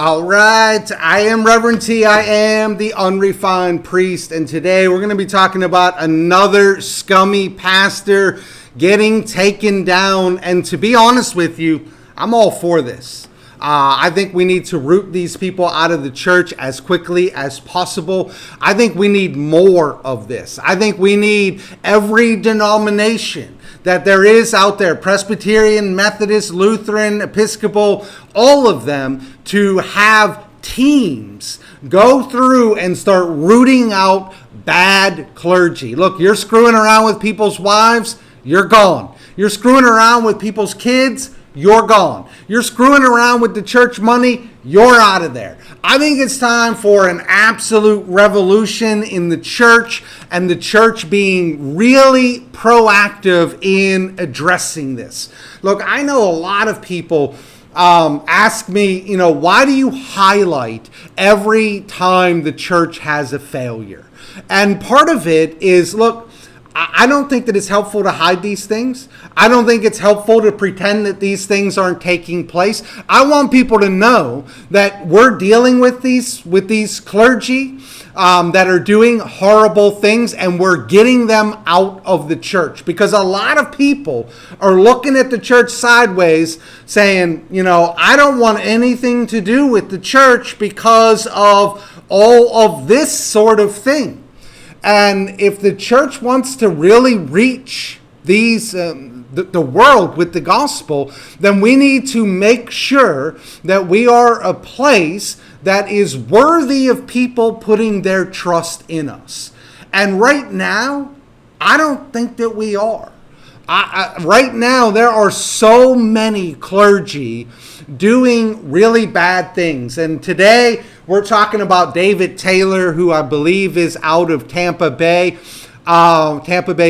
All right, I am Reverend T. I am the unrefined priest, and today we're going to be talking about another scummy pastor getting taken down. And to be honest with you, I'm all for this. I think we need to root these people out of the church as quickly as possible. I think we need more of this. I think we need every denomination that there is out there, Presbyterian, Methodist, Lutheran, Episcopal, all of them, to have teams go through and start rooting out bad clergy. Look, you're screwing around with people's wives, you're gone. You're screwing around with people's kids, you're gone. You're screwing around with the church money, you're out of there. I think it's time for an absolute revolution in the church, and the church being really proactive in addressing this. Look, I know a lot of people ask me, why do you highlight every time the church has a failure? And part of it is, look, I don't think that it's helpful to hide these things. I don't think it's helpful to pretend that these things aren't taking place. I want people to know that we're dealing with these clergy that are doing horrible things, and we're getting them out of the church, because a lot of people are looking at the church sideways saying, I don't want anything to do with the church because of all of this sort of thing. And if the church wants to really reach the world with the gospel, then we need to make sure that we are a place that is worthy of people putting their trust in us. And right now, I don't think that we are. Right now, there are so many clergy doing really bad things. And today, we're talking about E.Taylor, who I believe is out of Tampa Bay,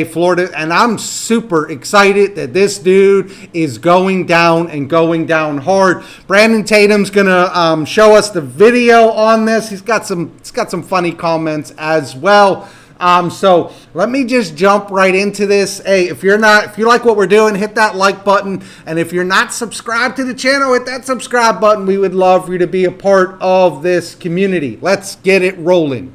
Florida. And I'm super excited that this dude is going down and going down hard. Brandon Tatum's going to show us the video on this. He's got some funny comments as well. So let me just jump right into this. Hey, if you like what we're doing, hit that like button. And if you're not subscribed to the channel, hit that subscribe button. We would love for you to be a part of this community. Let's get it rolling.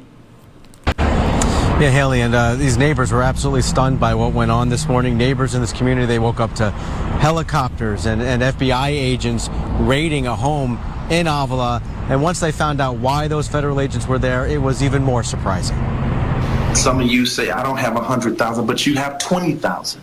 Yeah, Haley, and these neighbors were absolutely stunned by what went on this morning. Neighbors in this community, they woke up to helicopters and FBI agents raiding a home in Avila. And once they found out why those federal agents were there, it was even more surprising. Some of you say, I don't have 100,000, but you have 20,000.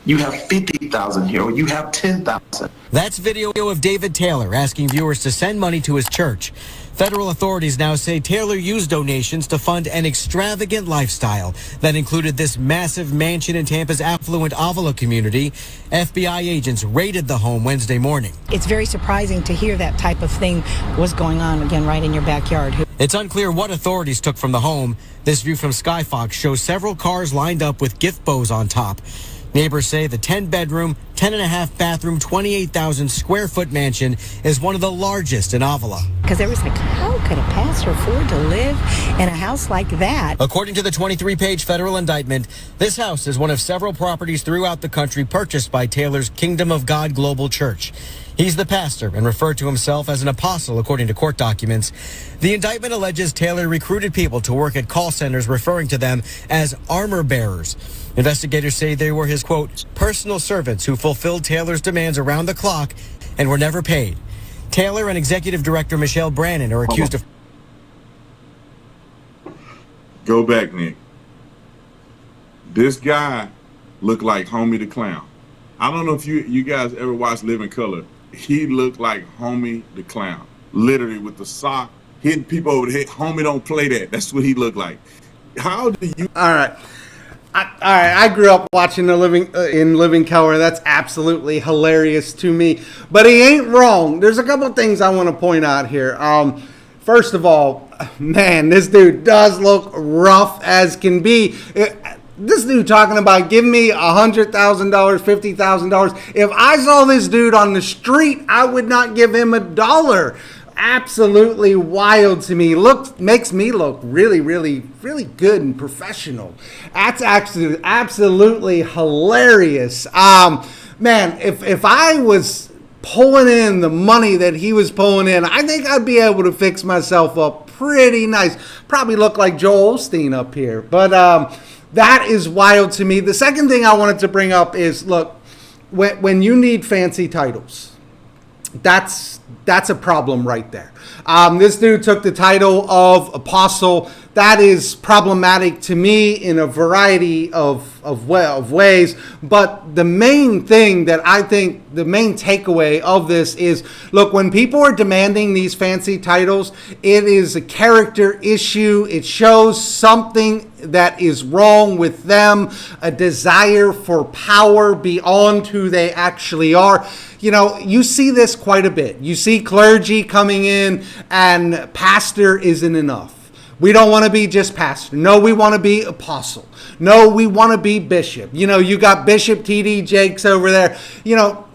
You have 50,000 here, or you have 10,000. That's video of E.Taylor asking viewers to send money to his church. Federal authorities now say Taylor used donations to fund an extravagant lifestyle that included this massive mansion in Tampa's affluent Avila community. FBI agents raided the home Wednesday morning. It's very surprising to hear that type of thing was going on, again, right in your backyard. It's unclear what authorities took from the home. This view from Skyfox shows several cars lined up with gift bows on top. Neighbors say the 10-bedroom, 10.5 bathroom, 28,000 square foot mansion is one of the largest in Avila. Because they was like, how could a pastor afford to live in a house like that? According to the 23-page federal indictment, this house is one of several properties throughout the country purchased by Taylor's Kingdom of God Global Church. He's the pastor and referred to himself as an apostle, according to court documents. The indictment alleges Taylor recruited people to work at call centers, referring to them as armor bearers. Investigators say they were his, quote, personal servants who fulfilled Taylor's demands around the clock and were never paid. Taylor and executive director Michelle Brannon are accused of... Go back, Nick. This guy looked like Homie the Clown. I don't know if you guys ever watched Living Color. He looked like Homie the Clown. Literally with the sock, hitting people over the head. Homie, don't play that. That's what he looked like. How do you... All right. I grew up watching Living Color. That's absolutely hilarious to me. But he ain't wrong. There's a couple of things I want to point out here. First of all, man, this dude does look rough as can be. This dude talking about give me $100,000, $50,000. If I saw this dude on the street, I would not give him $1. Absolutely wild to me. Makes me look really, really, really good and professional. That's absolutely hilarious. Man, if I was pulling in the money that he was pulling in, I think I'd be able to fix myself up pretty nice. Probably look like Joel Osteen up here. But that is wild to me. The second thing I wanted to bring up is, look, when you need fancy titles, that's a problem right there. This dude took the title of apostle. That is problematic to me in a variety of ways. But the main thing that I think, the main takeaway of this is, look, when people are demanding these fancy titles, it is a character issue. It shows something that is wrong with them, a desire for power beyond who they actually are. You know, you see this quite a bit. You see clergy coming in and pastor isn't enough. We don't want to be just pastor. No, we want to be apostle. No, we want to be bishop. You know, you got Bishop T.D. Jakes over there. You know,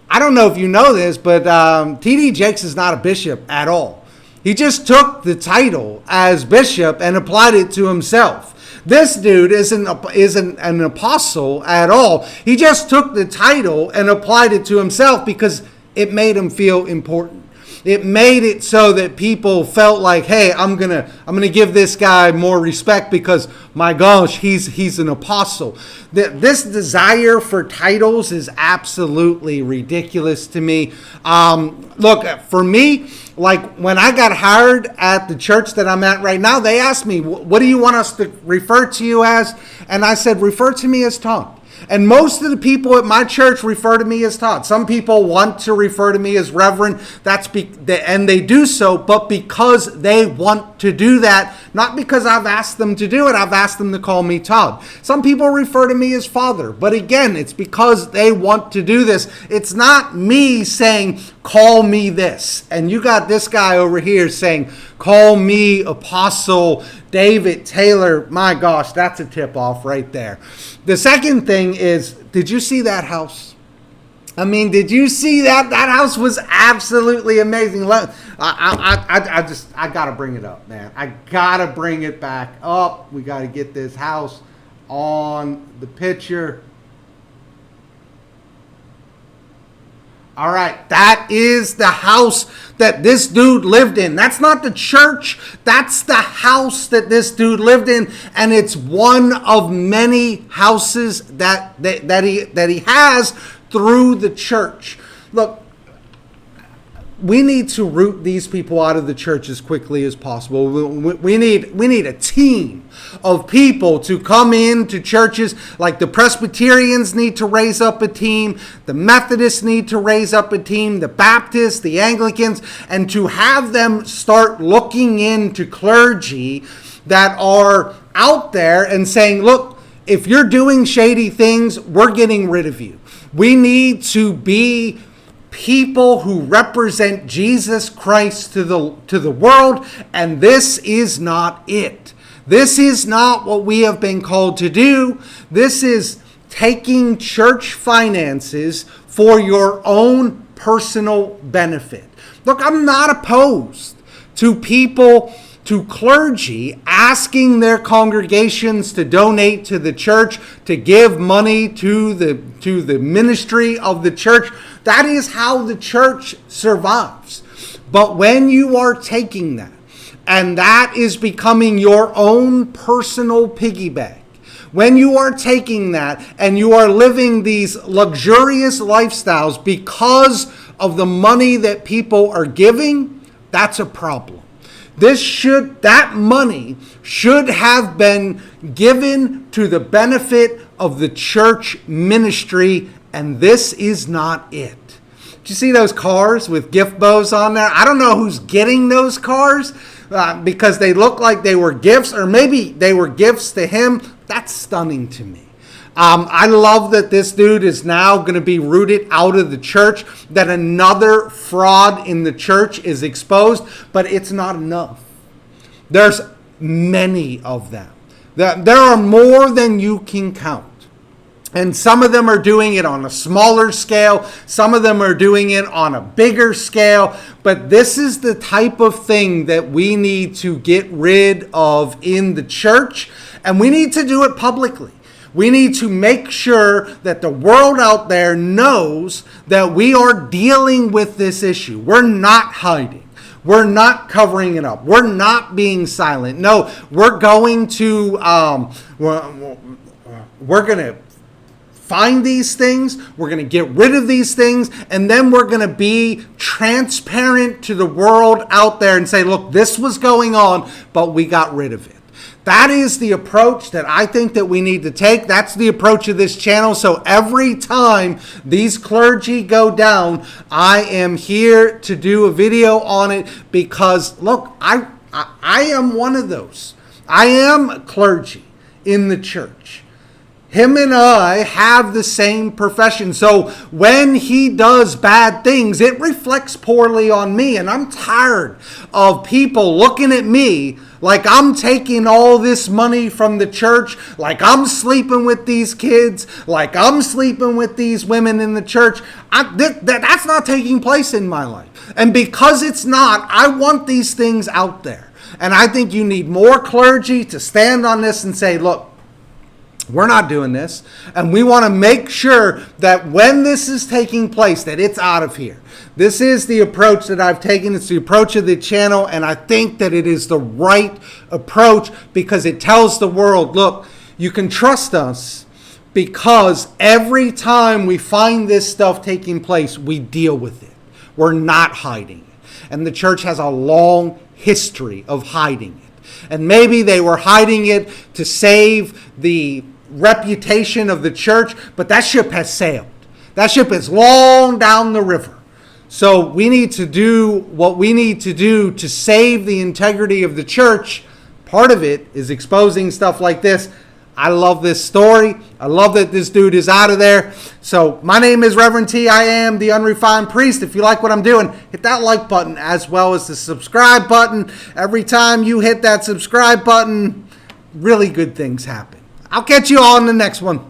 I don't know if you know this, but T.D. Jakes is not a bishop at all. He just took the title as bishop and applied it to himself. This dude isn't an apostle at all. He just took the title and applied it to himself because it made him feel important. It made it so that people felt like, hey, I'm gonna give this guy more respect because, my gosh, he's an apostle. This desire for titles is absolutely ridiculous to me. Look, for me, like when I got hired at the church that I'm at right now, they asked me, what do you want us to refer to you as? And I said, refer to me as Todd. And most of the people at my church refer to me as Todd. Some people want to refer to me as Reverend. And they do so, but because they want to do that, not because I've asked them to do it. I've asked them to call me Todd. Some people refer to me as Father, but again, it's because they want to do this. It's not me saying, call me this. And you got this guy over here saying, call me Apostle David Taylor. My gosh, that's a tip off right there. The second thing is, did you see that house? I mean, did you see that? That house was absolutely amazing. I got to bring it up, man. I got to bring it back up. We got to get this house on the picture. All right, that is the house that this dude lived in. That's not the church. That's the house that this dude lived in, and it's one of many houses that he has through the church. Look, we need to root these people out of the church as quickly as possible. We need a team of people to come into churches. Like the Presbyterians need to raise up a team. The Methodists need to raise up a team. The Baptists, the Anglicans, and to have them start looking into clergy that are out there and saying, look, if you're doing shady things, we're getting rid of you. We need to be people who represent Jesus Christ to the world, and this is not it. This is not what we have been called to do. This is taking church finances for your own personal benefit. Look, I'm not opposed to people, to clergy asking their congregations to donate to the church, to give money to the ministry of the church. That is how the church survives. But when you are taking that, and that is becoming your own personal piggy bank, when you are taking that and you are living these luxurious lifestyles because of the money that people are giving, that's a problem. That money should have been given to the benefit of the church ministry, and this is not it. Did you see those cars with gift bows on there? I don't know who's getting those cars because they look like they were gifts, or maybe they were gifts to him. That's stunning to me. I love that this dude is now going to be rooted out of the church, that another fraud in the church is exposed, but it's not enough. There's many of them. There are more than you can count. And some of them are doing it on a smaller scale. Some of them are doing it on a bigger scale. But this is the type of thing that we need to get rid of in the church. And we need to do it publicly. We need to make sure that the world out there knows that we are dealing with this issue. We're not hiding. We're not covering it up. We're not being silent. No, we're going to we're going to find these things. We're going to get rid of these things, and then we're going to be transparent to the world out there and say, look, this was going on, but we got rid of it. That is the approach that I think that we need to take. That's the approach of this channel. So every time these clergy go down, I am here to do a video on it because, look, I am one of those. I am clergy in the church. Him and I have the same profession. So when he does bad things, it reflects poorly on me. And I'm tired of people looking at me like I'm taking all this money from the church, like I'm sleeping with these kids, like I'm sleeping with these women in the church. That's not taking place in my life. And because it's not, I want these things out there. And I think you need more clergy to stand on this and say, look, we're not doing this, and we want to make sure that when this is taking place, that it's out of here. This is the approach that I've taken. It's the approach of the channel, and I think that it is the right approach because it tells the world, look, you can trust us because every time we find this stuff taking place, we deal with it. We're not hiding it. And the church has a long history of hiding it. And maybe they were hiding it to save the reputation of the church, but that ship has sailed. That ship is long down the river. So we need to do what we need to do to save the integrity of the church. Part of it is exposing stuff like this. I love this story. I love that this dude is out of there. So my name is Reverend T. I am the Unrefined Priest. If you like what I'm doing, hit that like button as well as the subscribe button. Every time you hit that subscribe button, really good things happen. I'll catch you all in the next one.